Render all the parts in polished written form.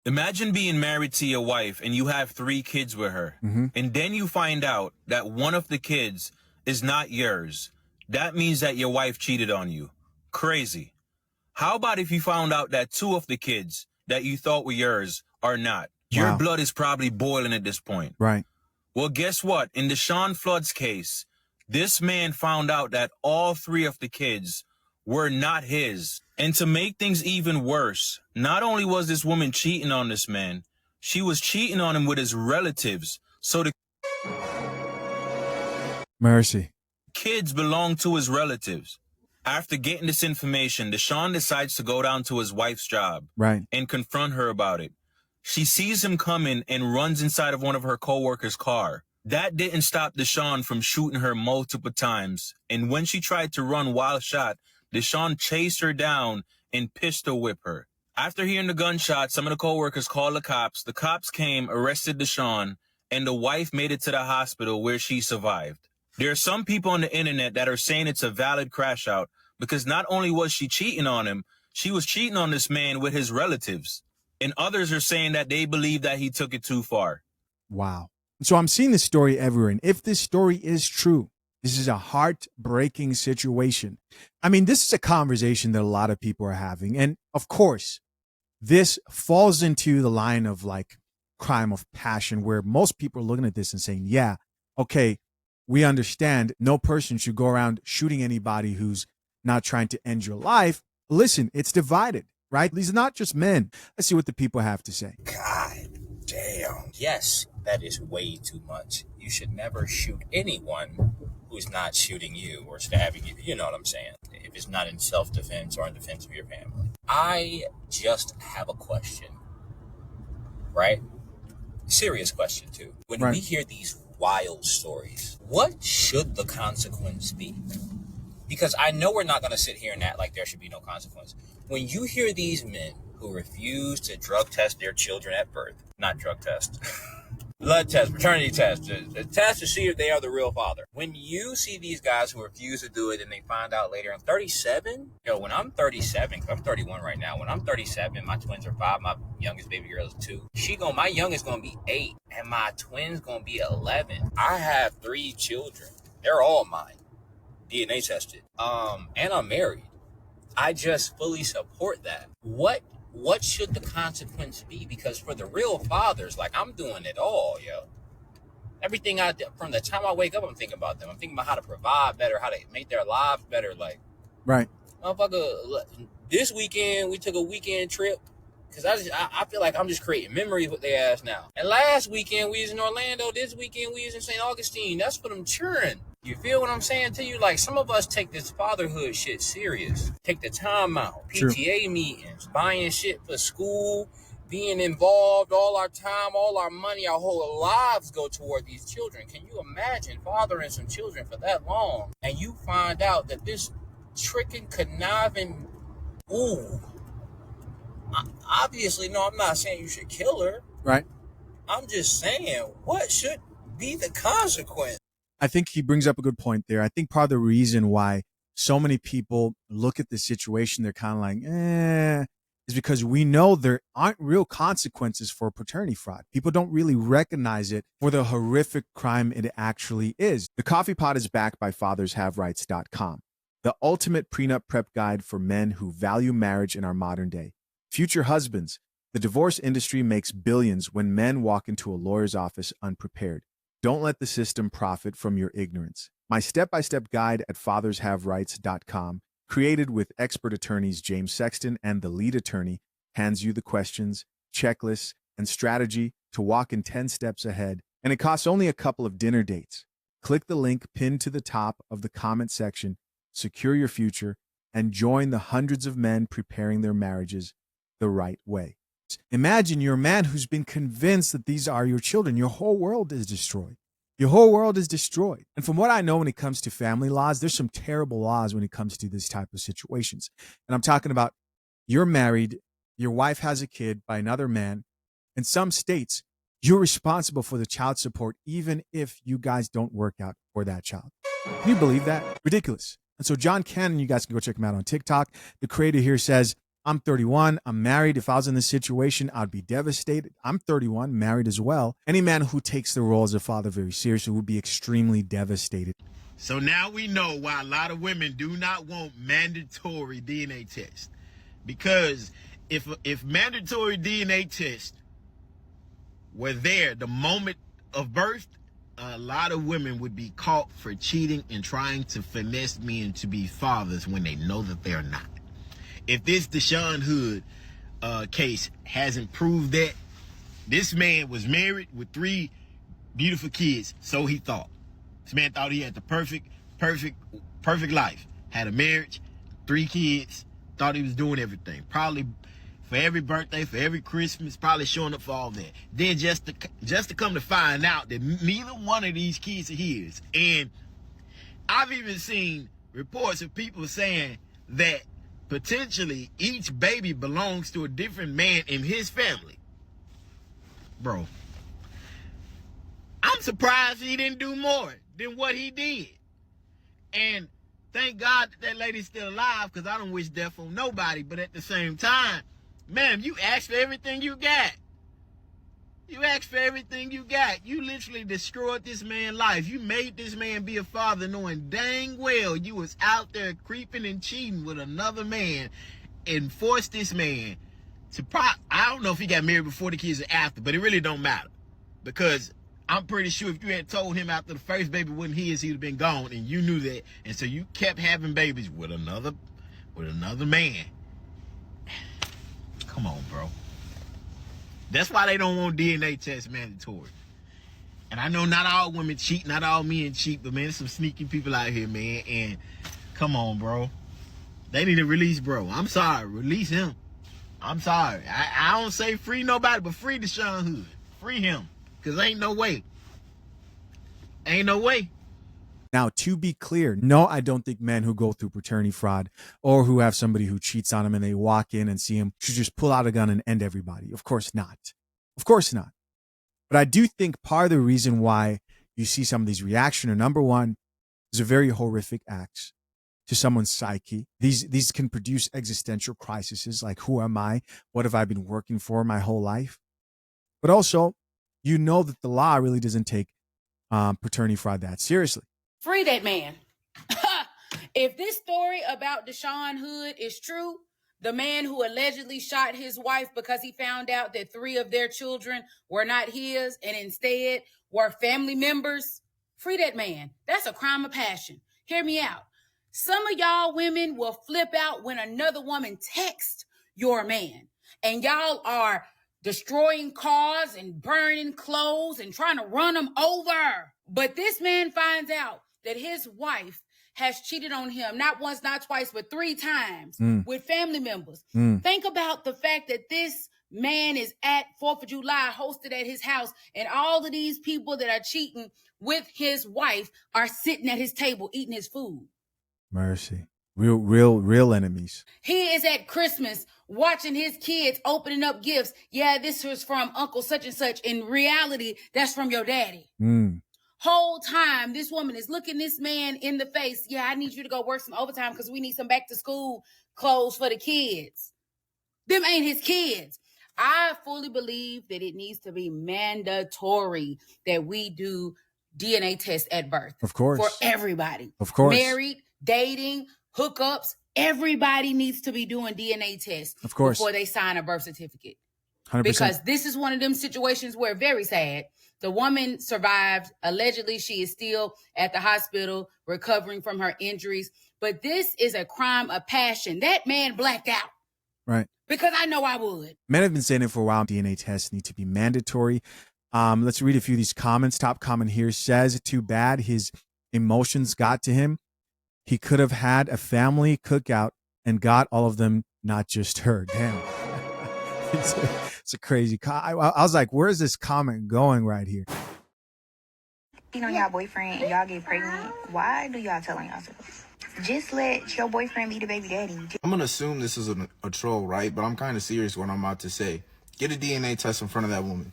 Imagine being married to your wife and you have 3 kids with her. And then you find out that one of the kids is not yours. That means that your wife cheated on you. Crazy. How about if you found out that 2 of the kids that you thought were yours are not? Your blood is probably boiling at this point. Right. Well, guess what? In Deshaun Flood's case, this man found out that all 3 of the kids were not his. And to make things even worse, not only was this woman cheating on this man, she was cheating on him with his relatives. So the Mercy. kids belong to his relatives. After getting this information, Deshaun decides to go down to his wife's job and confront her about it. She sees him coming and runs inside of one of her co-workers' car. That didn't stop Deshaun from shooting her multiple times. And when she tried to run while shot, Deshaun chased her down and pistol whipped her. After hearing the gunshot, some of the co-workers called the cops. The cops came, arrested Deshaun, and the wife made it to the hospital where she survived. There are some people on the internet that are saying it's a valid crash out because not only was she cheating on him, she was cheating on this man with his relatives. And others are saying that they believe that he took it too far. Wow. So I'm seeing this story everywhere. And if this story is true, this is a heartbreaking situation. I mean, this is a conversation that a lot of people are having. And of course, this falls into the line of like crime of passion, where most people are looking at this and saying, yeah, okay, we understand no person should go around shooting anybody who's not trying to end your life. Listen, it's divided, right? These are not just men. Let's see what the people have to say. God damn. Yes, that is way too much. You should never shoot anyone who's not shooting you or stabbing you. You know what I'm saying? If it's not in self-defense or in defense of your family. I just have a question, right? Serious question, too. When we hear these wild stories, what should the consequence be? Because I know we're not going to sit here and act like there should be no consequence. When you hear these men who refuse to drug test their children at birth, not drug test, blood test, paternity test, the test to see if they are the real father. When you see these guys who refuse to do it and they find out later, I'm 37. When I'm 37, I'm 31 right now. When I'm 37, my twins are 5. My youngest baby girl is 2. My youngest going to be 8 and my twins going to be 11. I have 3 children. They're all mine. DNA tested. And I'm married. I just fully support that. What should the consequence be? Because for the real fathers, like, I'm doing it all, yo. Everything I do, from the time I wake up, I'm thinking about them. I'm thinking about how to provide better, how to make their lives better. Like, right. Motherfucker, this weekend, we took a weekend trip. Because I feel like I'm just creating memories with their ass now. And last weekend, we was in Orlando. This weekend, we was in St. Augustine. That's for them children. You feel what I'm saying to you? Like, some of us take this fatherhood shit serious. Take the time out. PTA meetings, buying shit for school, being involved, all our time, all our money, our whole lives go toward these children. Can you imagine fathering some children for that long? And you find out that this tricking, conniving, obviously, no, I'm not saying you should kill her. Right. I'm just saying, what should be the consequence? I think he brings up a good point there. I think part of the reason why so many people look at the situation, they're kind of like, is because we know there aren't real consequences for paternity fraud. People don't really recognize it for the horrific crime it actually is. The Coffee Pot is backed by FathersHaveRights.com, the ultimate prenup prep guide for men who value marriage in our modern day. Future husbands, the divorce industry makes billions when men walk into a lawyer's office unprepared. Don't let the system profit from your ignorance. My step-by-step guide at FathersHaveRights.com, created with expert attorneys James Sexton and the lead attorney, hands you the questions, checklists, and strategy to walk in 10 steps ahead, and it costs only a couple of dinner dates. Click the link pinned to the top of the comment section, secure your future, and join the hundreds of men preparing their marriages the right way. Imagine you're a man who's been convinced that these are your children. Your whole world is destroyed. Your whole world is destroyed. And from what I know when it comes to family laws, there's some terrible laws when it comes to this type of situations. And I'm talking about you're married, your wife has a kid by another man. In some states, you're responsible for the child support even if you guys don't work out for that child. Can you believe that? Ridiculous. And so John Cannon, you guys can go check him out on TikTok. The creator here says, I'm 31. I'm married. If I was in this situation, I'd be devastated. I'm 31, married as well. Any man who takes the role as a father very seriously would be extremely devastated. So now we know why a lot of women do not want mandatory DNA tests. Because if mandatory DNA tests were there the moment of birth, a lot of women would be caught for cheating and trying to finesse men to be fathers when they know that they're not. If this Deshaun Hood case hasn't proved that, this man was married with 3 beautiful kids, so he thought. This man thought he had the perfect life. Had a marriage, 3 kids, thought he was doing everything. Probably for every birthday, for every Christmas, probably showing up for all that. Then just to come to find out that neither one of these kids are his. And I've even seen reports of people saying that potentially each baby belongs to a different man in his family. Bro, I'm surprised he didn't do more than what he did. And thank God that lady's still alive, because I don't wish death on nobody. But at the same time, man, you asked for everything you got. You asked for everything you got. You literally destroyed this man's life. You made this man be a father knowing dang well you was out there creeping and cheating with another man, and forced this man to I don't know if he got married before the kids or after, but it really don't matter. Because I'm pretty sure if you had told him after the first baby wasn't his, he'd have been gone, and you knew that. And so you kept having babies with another man. Come on, bro. That's why they don't want DNA tests mandatory. And I know not all women cheat, not all men cheat, but man, there's some sneaky people out here, man. And come on, bro. They need to release bro. I'm sorry. Release him. I'm sorry. I don't say free nobody, but free Deshaun Hood. Free him. Because ain't no way. Ain't no way. Now, to be clear, no, I don't think men who go through paternity fraud or who have somebody who cheats on them and they walk in and see him should just pull out a gun and end everybody. Of course not. Of course not. But I do think part of the reason why you see some of these reactions are, number one, is a very horrific acts to someone's psyche. These can produce existential crises like, who am I? What have I been working for my whole life? But also, you know that the law really doesn't take paternity fraud that seriously. Free that man. If this story about Deshaun Hood is true, the man who allegedly shot his wife because he found out that 3 of their children were not his and instead were family members, free that man. That's a crime of passion. Hear me out. Some of y'all women will flip out when another woman texts your man, and y'all are destroying cars and burning clothes and trying to run them over. But this man finds out that his wife has cheated on him, not once, not twice, but 3 times with family members. Think about the fact that this man is at 4th of July, hosted at his house, and all of these people that are cheating with his wife are sitting at his table eating his food. Mercy. Real enemies. He is at Christmas watching his kids opening up gifts. Yeah, this was from Uncle such and such. In reality, that's from your daddy. Whole time, this woman is looking this man in the face. Yeah, I need you to go work some overtime because we need some back to school clothes for the kids. Them ain't his kids. I fully believe that it needs to be mandatory that we do DNA tests at birth. Of course. For everybody. Of course. Married, dating, hookups, everybody needs to be doing DNA tests. Of course. Before they sign a birth certificate. 100%. Because this is one of them situations where, very sad, the woman survived. Allegedly, she is still at the hospital recovering from her injuries. But this is a crime of passion. That man blacked out. Right. Because I know I would. Men have been saying it for a while. DNA tests need to be mandatory. Let's read a few of these comments. Top comment here says, too bad his emotions got to him. He could have had a family cookout and got all of them, not just her. Damn. It's a crazy I was like, where's this comment going right here? You know, y'all boyfriend and y'all get pregnant. Why do y'all tell on yourselves? Just let your boyfriend be the baby daddy. I'm going to assume this is a troll, right? But I'm kind of serious what I'm about to say. Get a DNA test in front of that woman.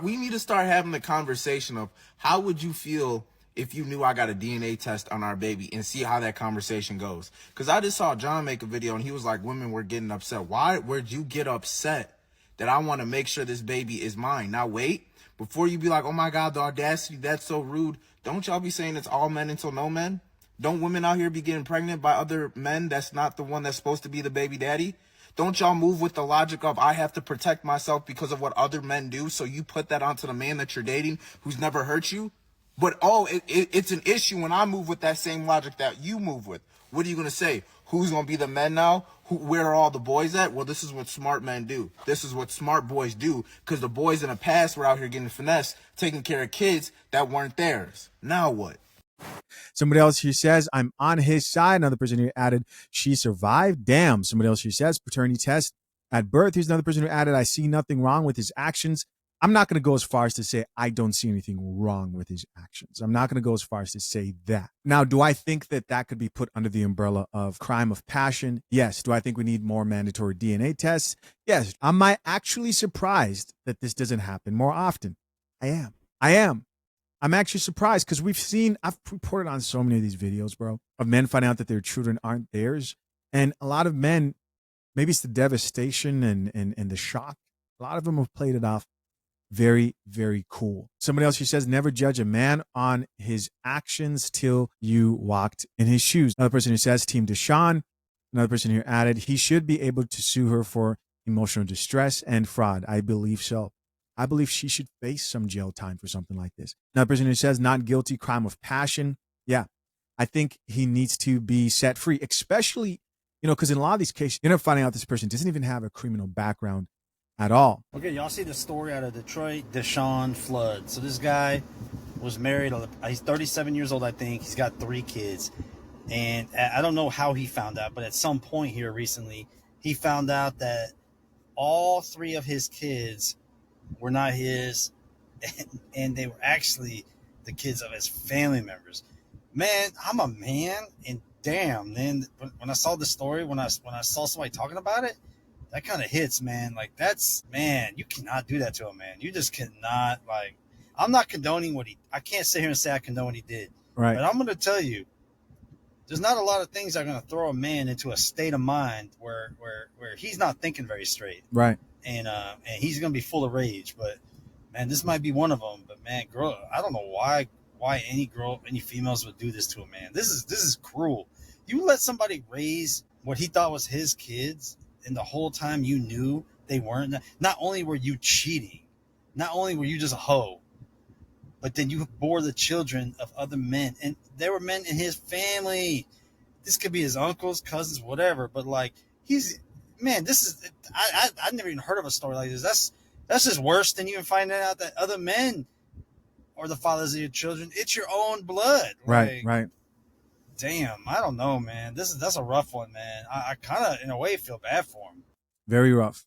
We need to start having the conversation of how would you feel if you knew I got a DNA test on our baby and see how that conversation goes. Because I just saw John make a video and he was like, women were getting upset. Where'd you get upset that I want to make sure this baby is mine? Now wait, before you be like, oh my God, the audacity, that's so rude. Don't y'all be saying it's all men until no men? Don't women out here be getting pregnant by other men that's not the one that's supposed to be the baby daddy? Don't y'all move with the logic of I have to protect myself because of what other men do, so you put that onto the man that you're dating who's never hurt you? But it's an issue when I move with that same logic that you move with. What are you going to say? Who's going to be the men now? Where are all the boys at? Well, this is what smart men do. This is what smart boys do, because the boys in the past were out here getting finessed, taking care of kids that weren't theirs. Now what? Somebody else here says, I'm on his side. Another person here added, she survived. Damn. Somebody else here says, paternity test at birth. Here's another person who added, I see nothing wrong with his actions. I'm not going to go as far as to say I don't see anything wrong with his actions. I'm not going to go as far as to say that. Now, do I think that that could be put under the umbrella of crime of passion? Yes. Do I think we need more mandatory DNA tests? Yes. Am I actually surprised that this doesn't happen more often? I am. I'm actually surprised because I've reported on so many of these videos, bro, of men finding out that their children aren't theirs. And a lot of men, maybe it's the devastation and the shock. A lot of them have played it off very, very cool. Somebody else here says, never judge a man on his actions till you walked in his shoes. Another person who says, Team Deshaun. Another person here added, he should be able to sue her for emotional distress and fraud. I believe so. I believe she should face some jail time for something like this. Another person who says, not guilty, crime of passion. Yeah, I think he needs to be set free, especially, because in a lot of these cases, you end up finding out this person doesn't even have a criminal background at all. Okay, y'all see the story out of Detroit, Deshaun Flood. So this guy was married. He's 37 years old, I think. He's got 3 kids. And I don't know how he found out, but at some point here recently, he found out that all 3 of his kids were not his, and they were actually the kids of his family members. Man, I'm a man, and damn, man, when I saw the story, when I saw somebody talking about it, that kind of hits, man. Like, you cannot do that to a man. You just cannot, I'm not condoning I can't sit here and say I condone what he did. Right. But I'm going to tell you, there's not a lot of things that are going to throw a man into a state of mind where he's not thinking very straight. Right. And he's going to be full of rage. But, man, this might be one of them. But, man, girl, I don't know why any females would do this to a man. This is cruel. You let somebody raise what he thought was his kids, and the whole time you knew they weren't. Not only were you cheating, not only were you just a hoe, but then you bore the children of other men. And there were men in his family. This could be his uncles, cousins, whatever. But, I never even heard of a story like this. That's just worse than even finding out that other men are the fathers of your children. It's your own blood. Right. Damn, I don't know, man. That's a rough one, man. I kind of, in a way, feel bad for him. Very rough.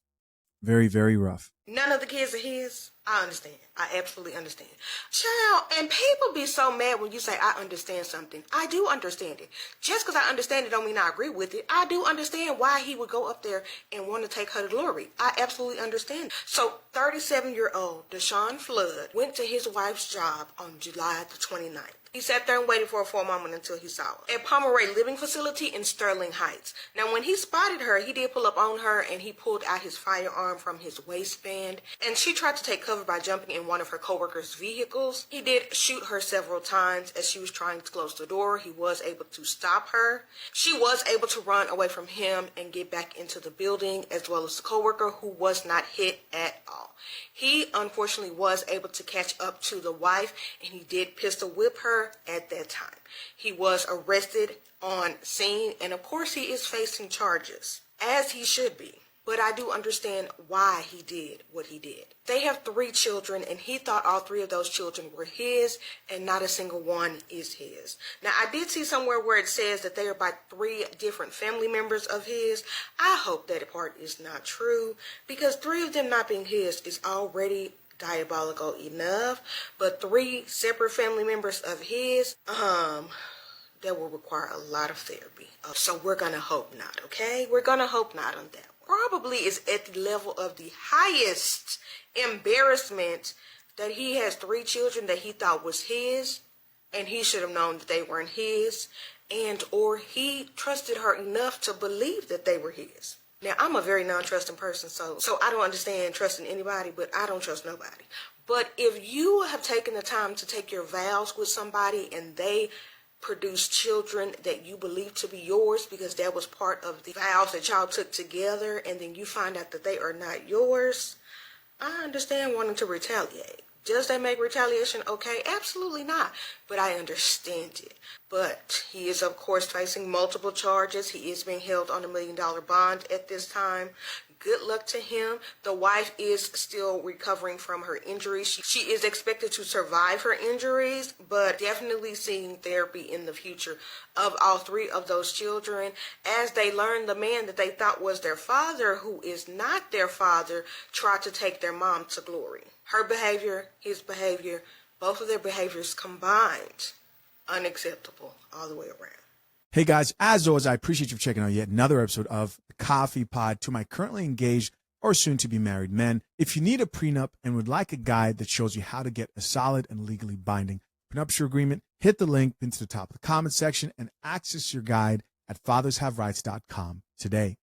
Very, very rough. None of the kids are his. I understand. I absolutely understand. Child, and people be so mad when you say, I understand something. I do understand it. Just because I understand it don't mean I agree with it. I do understand why he would go up there and want to take her to glory. I absolutely understand. So, 37-year-old Deshaun Flood went to his wife's job on July the 29th. He sat there and waited for her for a moment until he saw her at Pomeroy Living Facility in Sterling Heights. Now, when he spotted her, he did pull up on her and he pulled out his firearm from his waistband. And she tried to take cover by jumping in one of her coworkers' vehicles. He did shoot her several times as she was trying to close the door. He was able to stop her. She was able to run away from him and get back into the building, as well as the coworker, who was not hit at all. He unfortunately was able to catch up to the wife, and he did pistol whip her at that time. He was arrested on scene, and of course he is facing charges, as he should be. But I do understand why he did what he did. They have 3 children, and he thought all 3 of those children were his, and not a single one is his. Now, I did see somewhere where it says that they are by 3 different family members of his. I hope that part is not true, because 3 of them not being his is already diabolical enough. But 3 separate family members of his, that will require a lot of therapy. So we're gonna hope not, okay? We're gonna hope not on that. Probably is at the level of the highest embarrassment that he has 3 children that he thought was his, And he should have known that they weren't his, and or he trusted her enough to believe that they were his. Now, I'm a very non-trusting person, so I don't understand trusting anybody, but I don't trust nobody. But if you have taken the time to take your vows with somebody and they produce children that you believe to be yours because that was part of the vows that y'all took together, and then you find out that they are not yours, I understand wanting to retaliate. Does that make retaliation okay? Absolutely not. But I understand it. But he is, of course, facing multiple charges. He is being held on $1 million bond at this time. Good luck to him. The wife is still recovering from her injuries. She is expected to survive her injuries, but definitely seeing therapy in the future of all three of those children as they learn the man that they thought was their father, who is not their father, tried to take their mom to glory. Her behavior, his behavior, both of their behaviors combined, unacceptable all the way around. Hey guys, as always, I appreciate you checking out yet another episode of the Coffee Pod. To my currently engaged or soon to be married men, if you need a prenup and would like a guide that shows you how to get a solid and legally binding prenuptial agreement, hit the link pinned to the top of the comment section and access your guide at fathershaverights.com today.